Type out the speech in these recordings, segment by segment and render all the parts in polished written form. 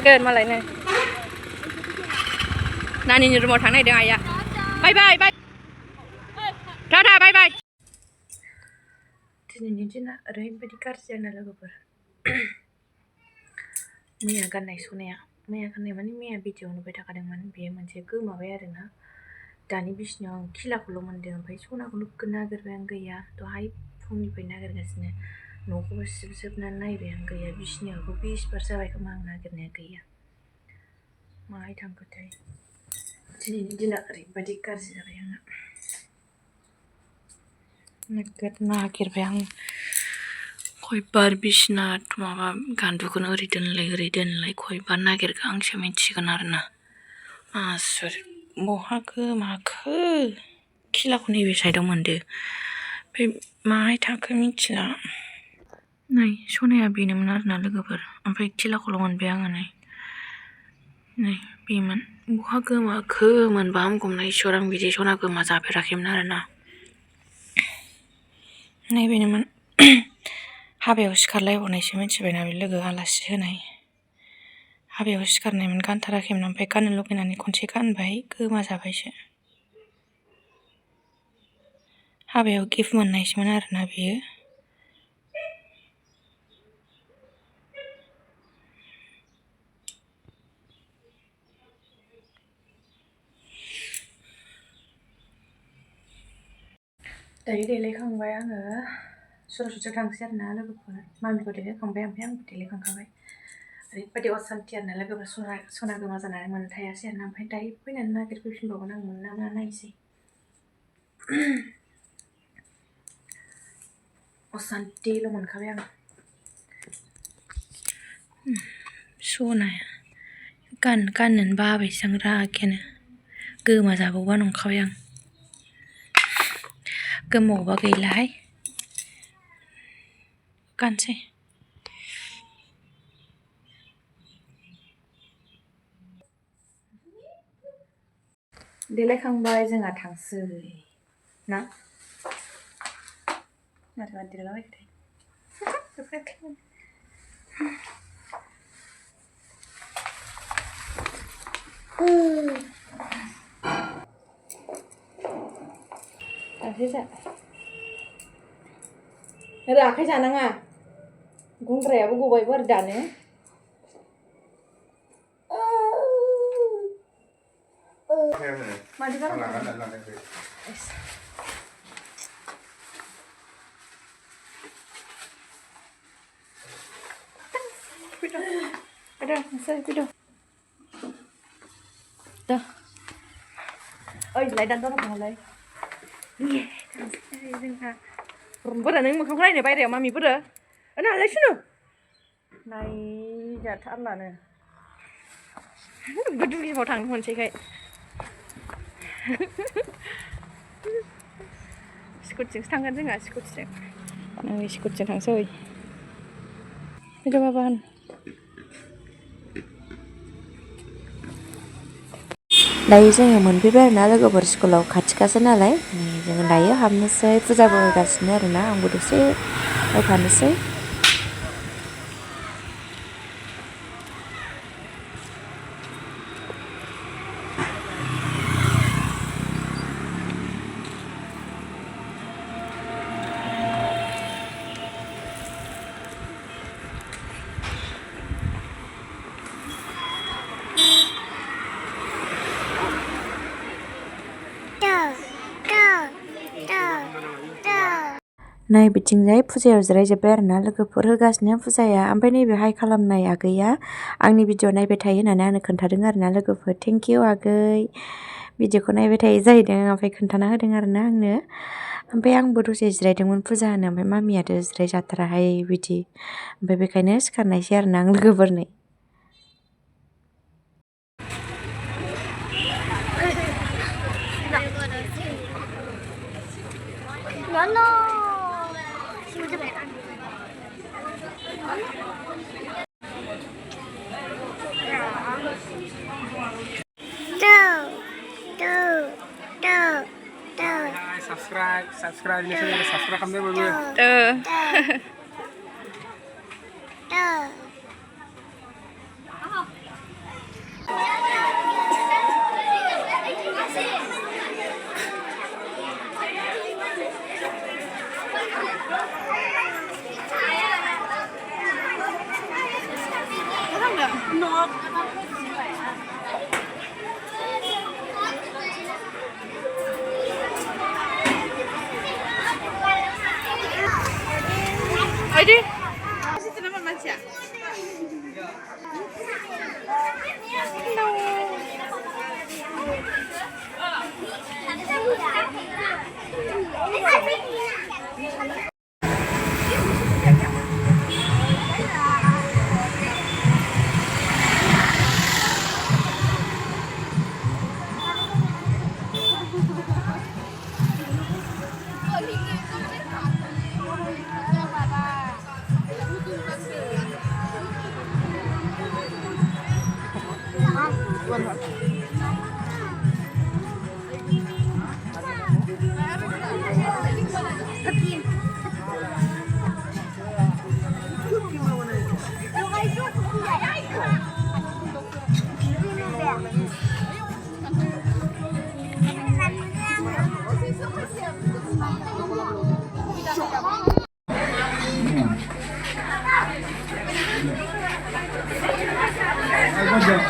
थांसिगोन मालायनो नानिनि रुमाव थांनो नागिरदों आइया बाय बाय बाय टाटा बाय बाय दिनैनि दिना ओरैबायदि गाज्रि आरोना लोगोफोर मैया गाननाय सनाया मैया गाननाय माने मैया भिडिअ नुबाय थाखादोंमोन बेयो मोनसे गोमाबाय आरोना दानि बिसिनायाव आं खिलाखौल' मोनदों ओमफ्राय सनाखौल' नागिरबाय आं गैया दहाय फुंनिफ्राय नागिरगासिनो न'खौबो सिबजोबनानै नायबाय आं गैया बिसिनायावबो 20 बार जाबाय खोमा आं नागिरनाया गैया माहाय थांखोथाय दिनैनि दिना ओरैबायदि गाज्रि जाबाय आंना नोगोद नागिरबाय आं खयबार बिसिना माबा गान्दुखौनो ओरै दोनलाय खयबार नागिरखो आंसो मिथिगोन आरोना आसुर बहा गोमाखो खिलाखौ नैबे साइडआव मोनदो ओमफ्राय माहाय थांखो मिथिला नै सनाया बेनोमोन आरोना लोगोफोर ओमफ्राय खिलाखौल' मोनबाय आङो नै बेमोन बहा गोमाखो मोनबा हामगौमोन इसोर आं बिदि सना गोमा जाफेराखैमोन आरोना नै बेनोमोन हाबायाव सिखारलायबावनायसो मिथिबायना बे लोगो आलासि होनाय हाबायाव सिखारनायमोन गानथाराखैमोन ओमफ्राय गाननो लुगैनानै खनसे गानबाय गोमा जाबायसो हाबायाव गिफ्ट मोननायसोमोन आरोना बेयो दायो देलायखांबाय आङो सरसथियाव थांसै आरोना लोगोफोर मामिखौ देलायखांबाय ओमफ्राय आंबो देलायखांखाबाय ओरैबायदि असान्थि आरोना लोगोफोर सना गोमा जानानै मोननो थायासै आरोना ओमफ्राय दायो फैनानै नागिरफैफिनबावगोन आं मोनना मोना नायसै असान्थिल' मोनखाबाय आं सनाया गाननोनो बाबायसो आं रागायानो गोमा जाबावबा नंखाबाय आं गोमावबा गैलाहाय गानसै देलायखांबाय जोंहा थांसै ना माथो देलायबायथाय आखाइ जानाङा गुंग्रायाबो गबायबो आरो दानो मादि ada saya video dah oi lại đánh đó nó còn lại bữa nâng một không này bay đèo mà mì bữa đó nào lấy chứ này giả thắt là nè bữa đi vào thằng hồn chơi cái 스쿠팅 상간 생각 스쿠팅 나 스쿠팅 당서이 이거 봐봐 दायो जोङो मोनफैबाय आरोना लोगोफोर स्कुलाव खाथिखासो नालाय जोङो दायो हाबनोसै फुजाबो होगासिनो आरोना आंबो दसे होफानोसै नै बिथिंजाय फुजायाव जिरायजोब्बाय आरोना लोगोफोर होगासिनो फुजाया ओमफ्राय नैबे हाइ खालामनाय आगैया आंनि भिडिअ नायबाय थायो होननानै आंनो खोन्थादों आरोना लोगोफोर थेंक इउ आगै भिडिअखौ नायबाय थायो जाहैदों ओमफ्राय खोन्थाना होदों आरोना आंनो ओमफ्राय आंबो दसे जिरायदोंमोन फुजा होनो ओमफ्राय मामियाथ' जिरायजाथाराहाय बिदि ओमफ्राय बेखायनो सिखारनायसै आरोना आं लोगोफोरनो subscribe ini sudah subscribe kami berdua. Ayo.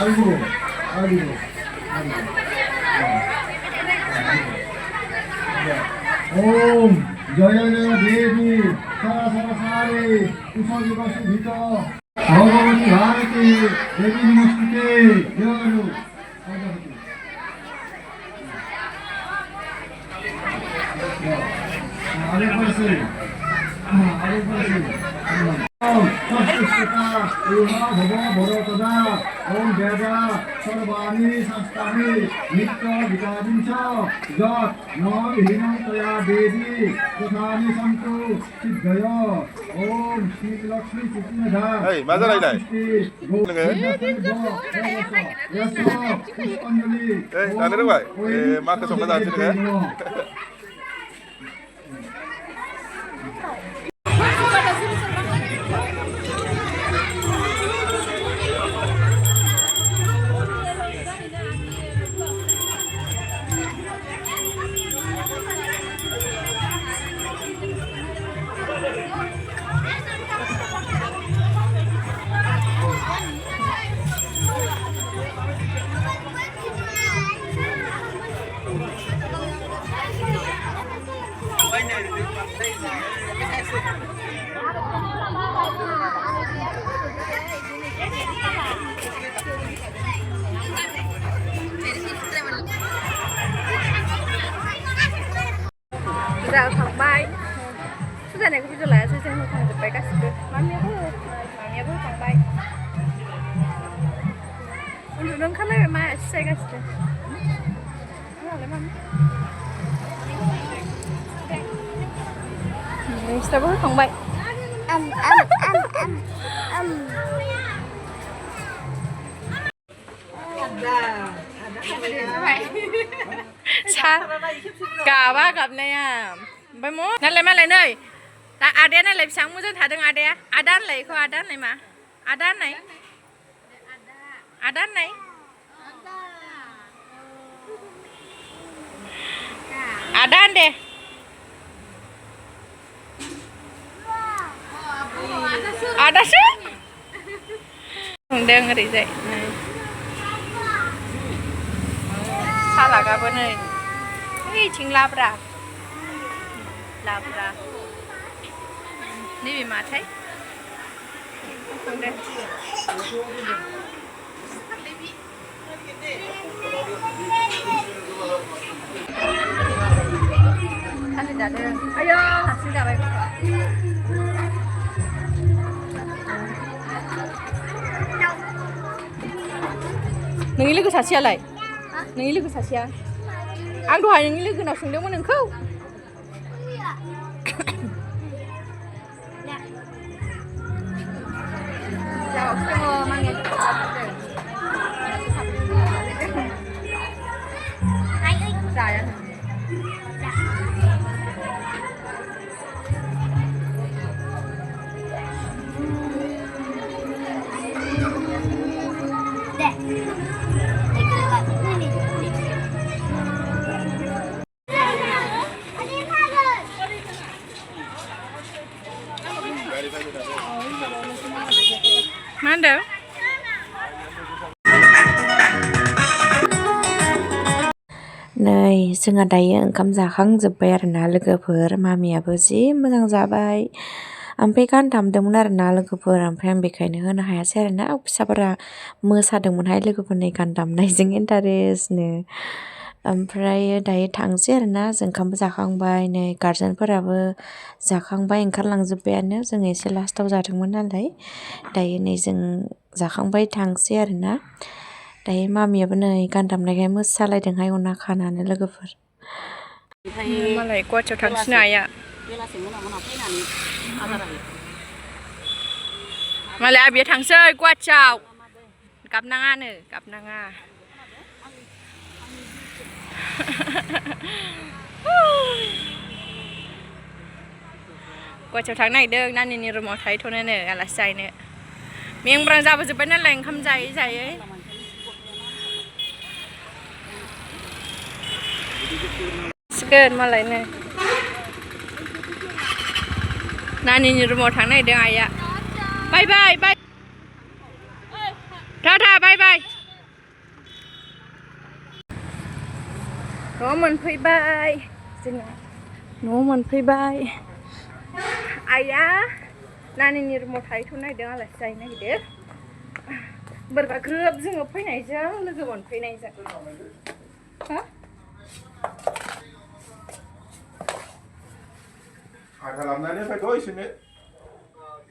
아이고, 아이고, 옴, 여여여 대비, 사라사라사리, 우석이가 수비터, Bhagwati Bharati देवी नमस्ते देवहरू ओम वेदा सर्वाणि शास्त्राणि नित्य विकारिंच यत् न विहीनं तया देवी तथानि सन्तु सिद्धय ओम Shri Lakshmi चित्तनधा Hey, 맞아 라이다. Hey, 나는 거야. 마크 정말 안 쓰는 거야. Dạ thằng bay số giờ này cũng chưa lại sẽ không thằng bay các sự mamnya bu thằng bay untuk nong kan lagi mah saya kas tu ada mam ini siapa thằng bay sao cả ba gặp này à bây mốtนั่นเลยมาเลยเนยแต่อาเดียนั่นเลยช่างมุ้งจะถ่ายถึงอาเดียอาด้านเลยเขาอาด้านเลยมาอาด้านไหนอาด้านไหนอาด้านเดอาด้านชื่อเดินกันดิเจ๊salah ka bener ini cing labra ni bị mát thấy không đây anh đi đặt đây ayo xin chào bạn nâng ini ke sasia lại nâng ini ke sasia anh đòi nâng ini ke nào xuống đâu mà nâng khâu chào cô mang nghe dài anh Mana? नै जोंहा दायो ओंखाम जाखांजोब्बाय आरोना लोगोफोर मामियाबो जि मोजां जाबाय ओमफ्राय गान दामदोंमोन आरोना लोगोफोर ओमफ्राय आं बेखायनो होनो हायासै आरोना फिसाफोरा मोसादोंमोनहाय लोगोफोरनि गान दामनायजों इन्टारेस्टनो ओमफ्राय दायो थांसै आरोना जों ओंखामबो जाखांबाय नै गार्जेनफोराबो जाखांबाय ओंखारलांजोब्बायानो जों एसे लास्टाव जादोंमोन नालाय दायो नै जों जाखांबाय थांसै आरोना दायो मामियाबो नै गान दामनायखाय मोसालायदोंहाय अना खानानै लोगोफोर मालाय गुवाहाटियाव थांसिनो आइया मालाय आबिया थांसै गुवाहाटियाव गाबनाङानो गाबनाङा गुवाहाटियाव थांनो नागिरदों नानिनि रुमाव थाहैथ'नोनो आलासि जाहैनो मेंब्रां जाबोजोब्बाय नालाय ओंखाम जायै जायै सिगोन मालायनो नानिनि रुमाव थांनो नागिरदों आइया बाय बाय बाय टाटा बाय बाय न'आव मोनफैबाय जोङो न'आव मोनफैबाय आइया नानिनि रुमाव थाहैथ'नो नागिरदों आलासि जाहैनो नागिरदों बोरैबा ग्रोब जोङो फैनायजों लोगो मोनफैनायजों हा खालामनानै फैथ' इसोरनो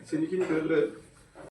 इसोरनिखिनिखौ होग्रो